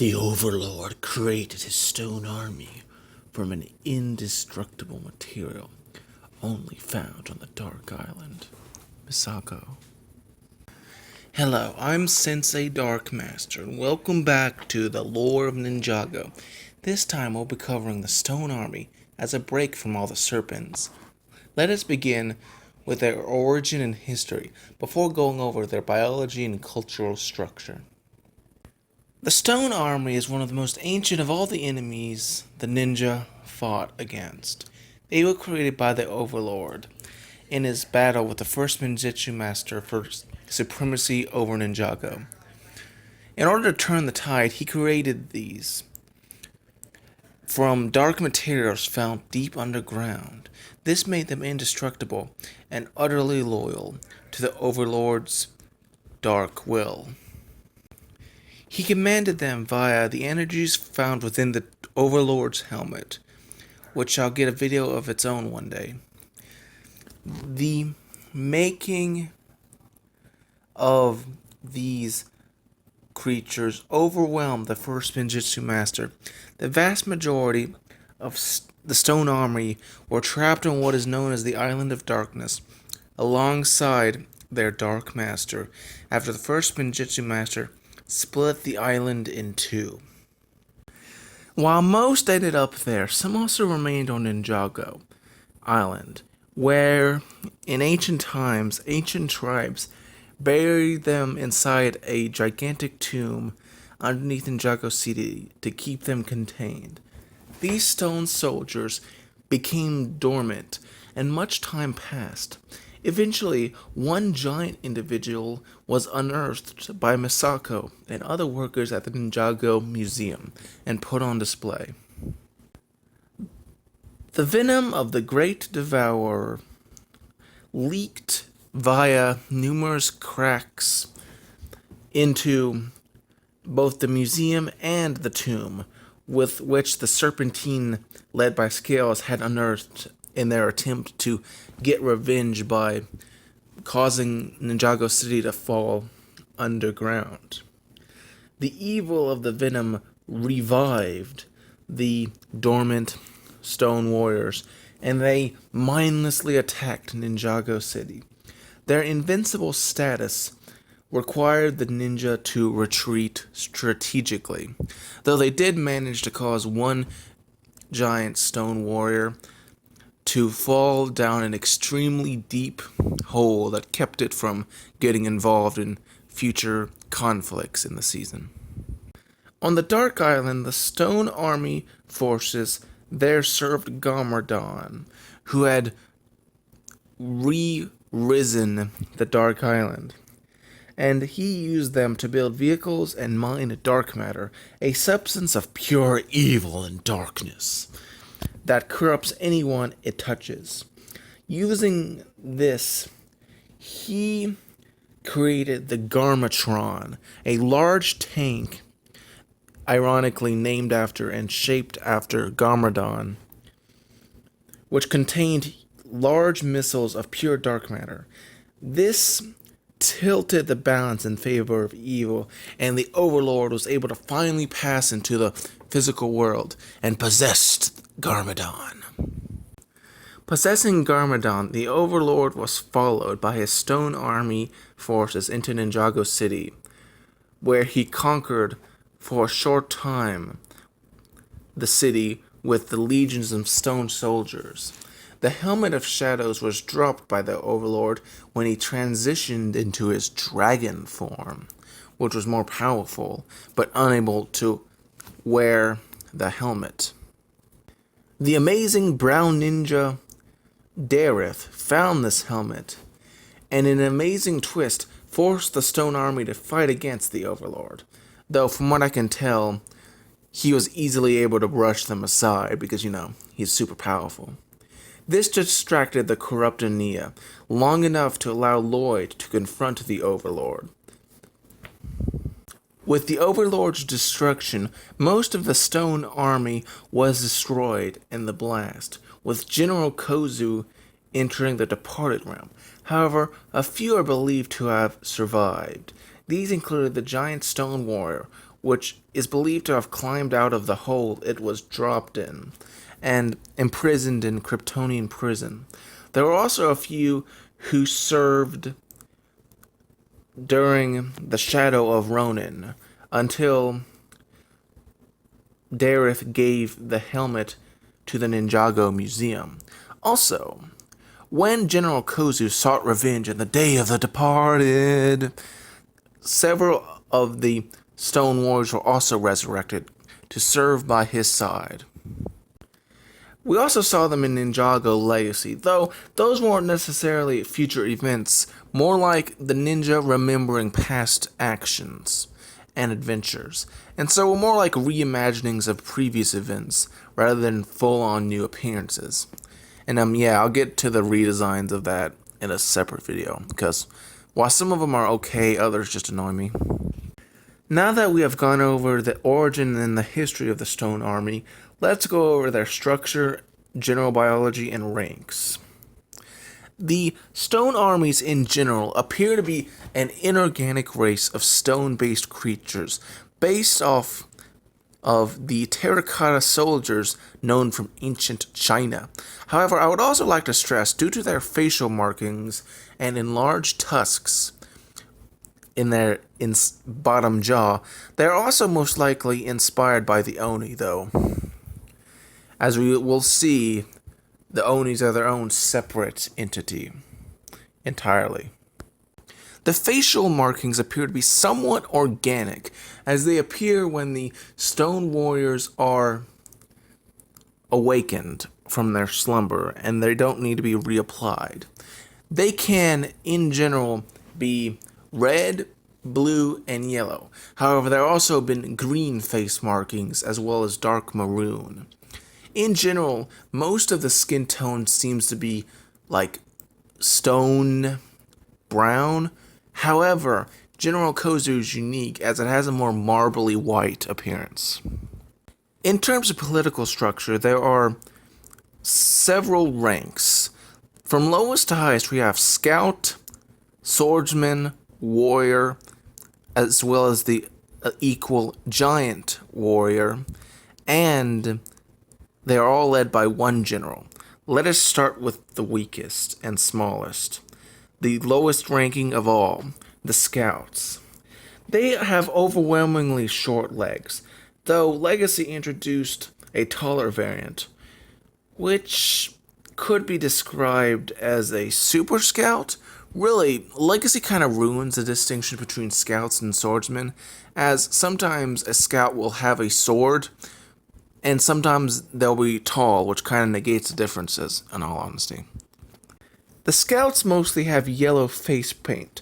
The Overlord created his stone army from an indestructible material only found on the Dark Island, Misako. Hello, I'm Sensei Dark Master, and welcome back to the Lore of Ninjago. This time we'll be covering the Stone Army as a break from all the serpents. Let us begin with their origin and history before going over their biology and cultural structure. The Stone Army is one of the most ancient of all the enemies the ninja fought against. They were created by the Overlord in his battle with the first Ninjitsu Master for supremacy over Ninjago. In order to turn the tide, he created these from dark materials found deep underground. This made them indestructible and utterly loyal to the Overlord's dark will. He commanded them via the energies found within the Overlord's helmet, which shall get a video of its own one day. The making of these creatures overwhelmed the first Ninjitsu Master. The vast majority of the Stone Army were trapped on what is known as the Island of Darkness, alongside their Dark Master, after the first Ninjitsu Master split the island in two. While most ended up there, some also remained on Ninjago Island, where in ancient times, ancient tribes buried them inside a gigantic tomb underneath Ninjago City to keep them contained. These stone soldiers became dormant, and much time passed. Eventually, one giant individual was unearthed by Misako and other workers at the Ninjago Museum and put on display. The venom of the Great Devourer leaked via numerous cracks into both the museum and the tomb, with which the Serpentine, led by Scales, had unearthed in their attempt to get revenge by causing Ninjago City to fall underground. The evil of the venom revived the dormant stone warriors, and they mindlessly attacked Ninjago City. Their invincible status required the ninja to retreat strategically, though they did manage to cause one giant stone warrior to fall down an extremely deep hole that kept it from getting involved in future conflicts in the season. On the Dark Island, the Stone Army forces there served Garmadon, who had risen the Dark Island, and he used them to build vehicles and mine dark matter, a substance of pure evil and darkness that corrupts anyone it touches. Using this, he created the Garmatron, a large tank, ironically named after and shaped after Garmadon, which contained large missiles of pure dark matter. This tilted the balance in favor of evil, and the Overlord was able to finally pass into the physical world and possessed Garmadon. Possessing Garmadon, the Overlord was followed by his Stone Army forces into Ninjago City, where he conquered for a short time the city with the legions of stone soldiers. The Helmet of Shadows was dropped by the Overlord when he transitioned into his dragon form, which was more powerful, but unable to wear the helmet. The amazing brown ninja Dareth found this helmet, and in an amazing twist, forced the Stone Army to fight against the Overlord. Though, from what I can tell, he was easily able to brush them aside because, he's super powerful. This distracted the corrupted Nia long enough to allow Lloyd to confront the Overlord. With the Overlord's destruction, most of the Stone Army was destroyed in the blast, with General Kozu entering the departed realm. However, a few are believed to have survived. These included the giant stone warrior, which is believed to have climbed out of the hole it was dropped in, and imprisoned in Kryptonian prison. There were also a few who served during the Shadow of Ronin, until Dareth gave the helmet to the Ninjago Museum. Also, when General Kozu sought revenge in the Day of the Departed, several of the Stone Warriors were also resurrected to serve by his side. We also saw them in Ninjago Legacy, though those weren't necessarily future events, more like the ninja remembering past actions and adventures, and so were more like reimaginings of previous events rather than full-on new appearances. And I'll get to the redesigns of that in a separate video, because while some of them are okay, others just annoy me. Now that we have gone over the origin and the history of the Stone Army, let's go over their structure, general biology, and ranks. The Stone Armies in general appear to be an inorganic race of stone-based creatures based off of the terracotta soldiers known from ancient China. However, I would also like to stress, due to their facial markings and enlarged tusks in their bottom jaw, they are also most likely inspired by the Oni, though. As we will see, the Onis are their own separate entity entirely. The facial markings appear to be somewhat organic, as they appear when the Stone Warriors are awakened from their slumber, and they don't need to be reapplied. They can, in general, be red, blue, and yellow. However, there have also been green face markings, as well as dark maroon. In general, most of the skin tone seems to be like stone brown. However, General Kozu is unique as it has a more marbly white appearance. In terms of political structure, there are several ranks. From lowest to highest, we have Scout, Swordsman, Warrior, as well as the equal Giant Warrior, and they are all led by one general. Let us start with the weakest and smallest, the lowest ranking of all, the Scouts. They have overwhelmingly short legs, though Legacy introduced a taller variant, which could be described as a Super Scout. Really, Legacy kind of ruins the distinction between Scouts and Swordsmen, as sometimes a Scout will have a sword, and sometimes they'll be tall, which kind of negates the differences, in all honesty. The Scouts mostly have yellow face paint,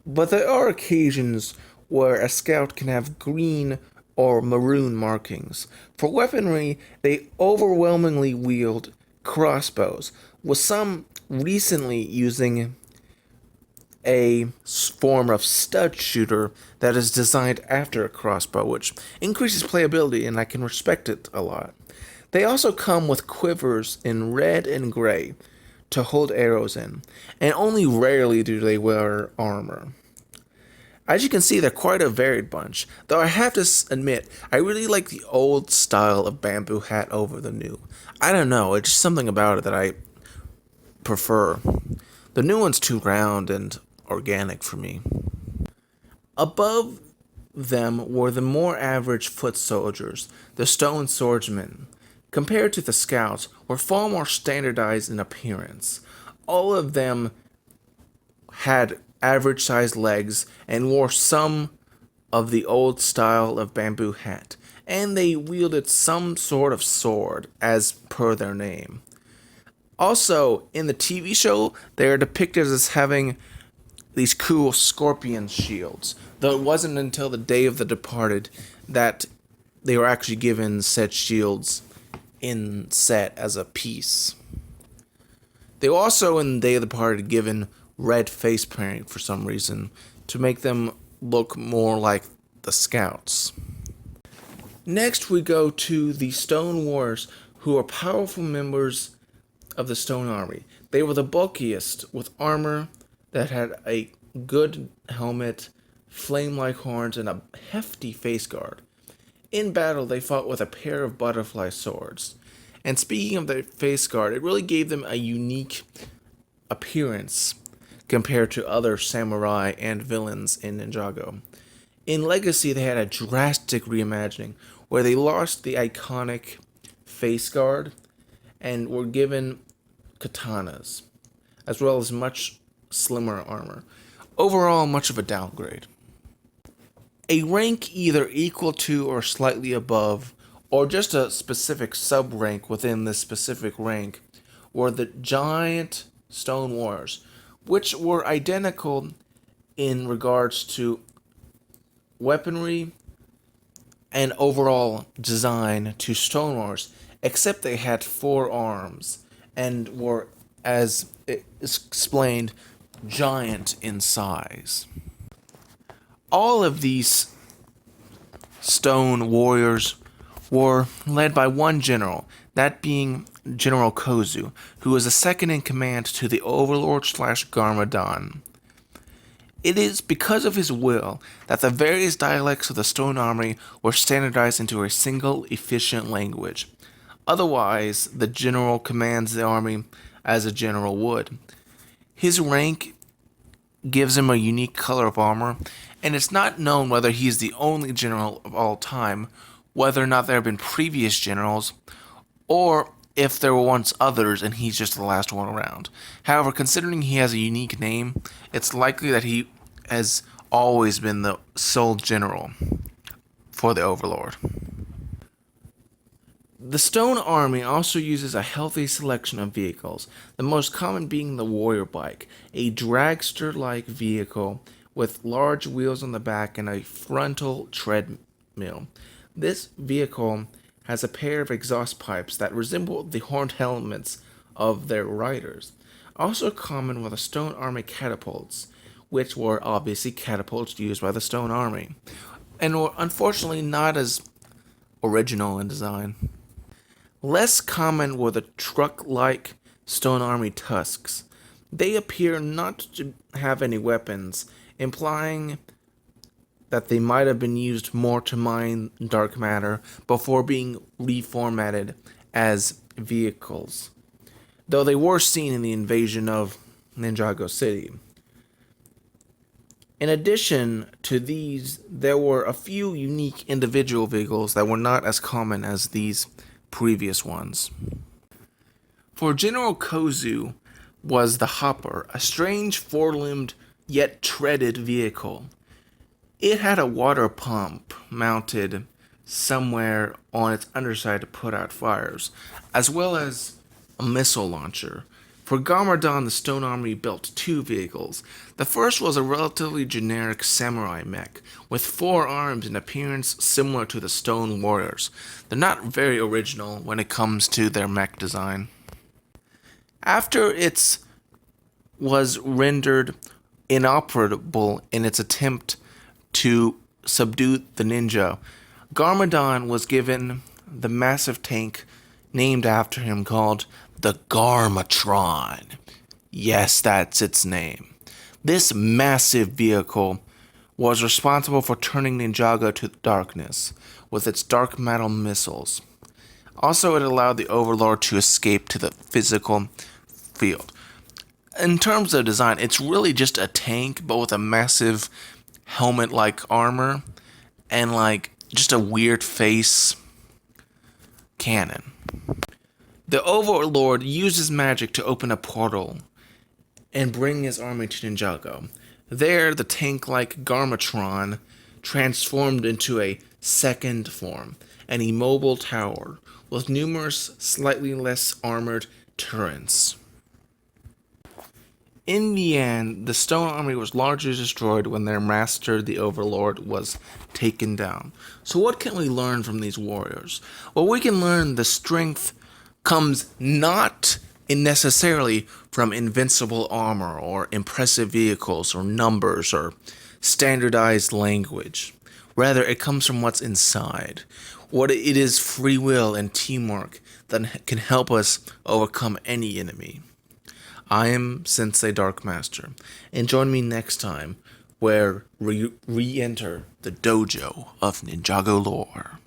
but there are occasions where a Scout can have green or maroon markings. For weaponry, they overwhelmingly wield crossbows, with some recently using a form of stud shooter that is designed after a crossbow, which increases playability, and I can respect it a lot. They also come with quivers in red and gray to hold arrows in, and only rarely do they wear armor. As you can see, they're quite a varied bunch, though I have to admit, I really like the old style of bamboo hat over the new. I don't know, it's just something about it that I prefer. The new one's too round and organic for me. Above them were the more average foot soldiers, the stone swordsmen. Compared to the Scouts, were far more standardized in appearance. All of them had average-sized legs and wore some of the old style of bamboo hat, and they wielded some sort of sword, as per their name. Also, in the TV show, they are depicted as having these cool scorpion shields, though it wasn't until the Day of the Departed that they were actually given said shields in set as a piece. They were also in the Day of the Departed given red face paint for some reason to make them look more like the Scouts. Next we go to the Stone Warriors, who are powerful members of the Stone Army. They were the bulkiest, with armor that had a good helmet, flame-like horns, and a hefty face guard. In battle, they fought with a pair of butterfly swords. And speaking of their face guard, it really gave them a unique appearance compared to other samurai and villains in Ninjago. In Legacy, they had a drastic reimagining where they lost the iconic face guard and were given katanas, as well as much slimmer armor. Overall, much of a downgrade. A rank either equal to or slightly above, or just a specific sub-rank within this specific rank, were the giant stone warriors, which were identical in regards to weaponry and overall design to stone warriors, except they had 4 arms and were, as explained, giant in size. All of these stone warriors were led by one general, that being General Kozu, who was the second in command to the Overlord / Garmadon. It is because of his will that the various dialects of the Stone Army were standardized into a single efficient language. Otherwise, the general commands the army as a general would. His rank gives him a unique color of armor, and it's not known whether he is the only general of all time, whether or not there have been previous generals, or if there were once others and he's just the last one around. However, considering he has a unique name, it's likely that he has always been the sole general for the Overlord. The Stone Army also uses a healthy selection of vehicles, the most common being the Warrior Bike, a dragster-like vehicle with large wheels on the back and a frontal treadmill. This vehicle has a pair of exhaust pipes that resemble the horned helmets of their riders. Also common were the Stone Army catapults, which were obviously catapults used by the Stone Army, and were unfortunately not as original in design. Less common were the truck-like Stone Army tusks. They appear not to have any weapons, implying that they might have been used more to mine dark matter before being reformatted as vehicles, though they were seen in the invasion of Ninjago City. In addition to these, there were a few unique individual vehicles that were not as common as these previous ones. For General Kozu was the Hopper, a strange four-limbed yet treaded vehicle. It had a water pump mounted somewhere on its underside to put out fires, as well as a missile launcher. For Garmadon, the Stone Army built 2 vehicles. The first was a relatively generic samurai mech, with 4 arms in appearance similar to the Stone Warriors. They're not very original when it comes to their mech design. After it was rendered inoperable in its attempt to subdue the ninja, Garmadon was given the massive tank named after him called the Garmatron. Yes, that's its name. This massive vehicle was responsible for turning Ninjago to darkness with its dark metal missiles. Also, it allowed the Overlord to escape to the physical field. In terms of design, it's really just a tank, but with a massive helmet-like armor and just a weird face cannon. The Overlord uses magic to open a portal and bring his army to Ninjago. There, the tank-like Garmatron transformed into a second form, an immobile tower with numerous slightly less armored turrets. In the end, the Stone Army was largely destroyed when their master, the Overlord, was taken down. So what can we learn from these warriors? Well, we can learn the strength comes not necessarily from invincible armor or impressive vehicles or numbers or standardized language. Rather, it comes from what's inside. What it is free will and teamwork that can help us overcome any enemy. I am Sensei Dark Master, and join me next time where we re-enter the dojo of Ninjago Lore.